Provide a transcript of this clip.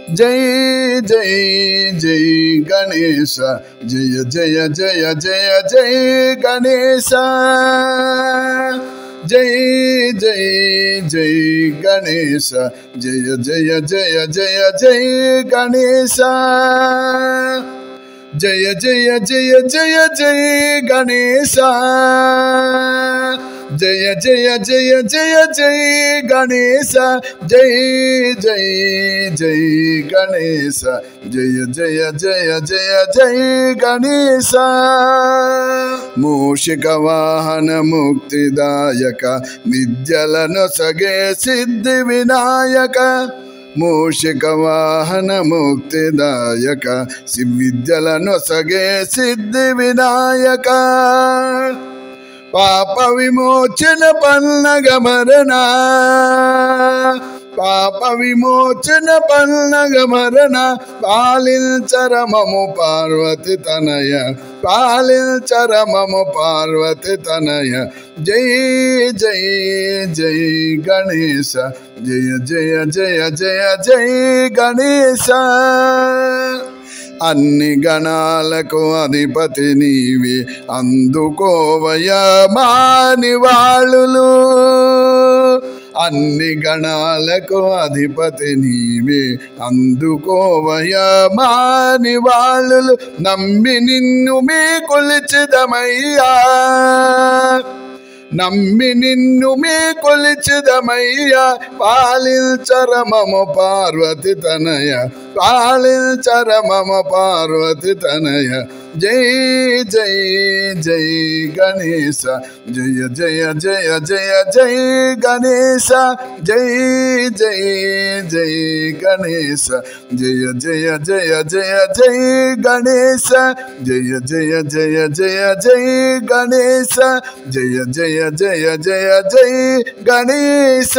जय जय जय गणेश जय जय जय जय जय गणेश जय जय जय गणेश जय जय जय जय जय गणेश जय जय जय जय जय गणेश जय जय जय जय जय गणेश जय जय जय गणेश जय जय जय जय जय गणेश मूषिक वाहन मुक्तिदायक विद्यलनొసగే सिद्धि विनायक मूषिक वाहन मुक्तिदायक विद्यलनొసగే सिद्धि विनायक पाप विमोचन पन्नग मरण पाप विमोचन पन्नग मरण पालिंचर ममु पार्वती तनय पालिंचर ममु पार्वती तनय जय जय जय गणेश जय जय जय जय जय गणेश अन्नि गणाలకు అధిపతి నీవే అందుకోవయ్యా మా నివాళులు అన్ని గణాలకు అధిపతి నీవే అందుకోవయ్యా మా నివాళులు నమ్మి నిన్ను మీ కొలిచెదమయ్యా నమ్మి నిన్ను మీ కొలిచెదమయ్యా పాలించర మమ పార్వతి తనయ పాలించర మమ పార్వతి తనయ जय जय जय गणेश जय जय जय जय जय गणेश जय जय जय गणेश जय जय जय जय जय गणेश जय जय जय जय जय गणेश जय जय जय जय जय गणेश।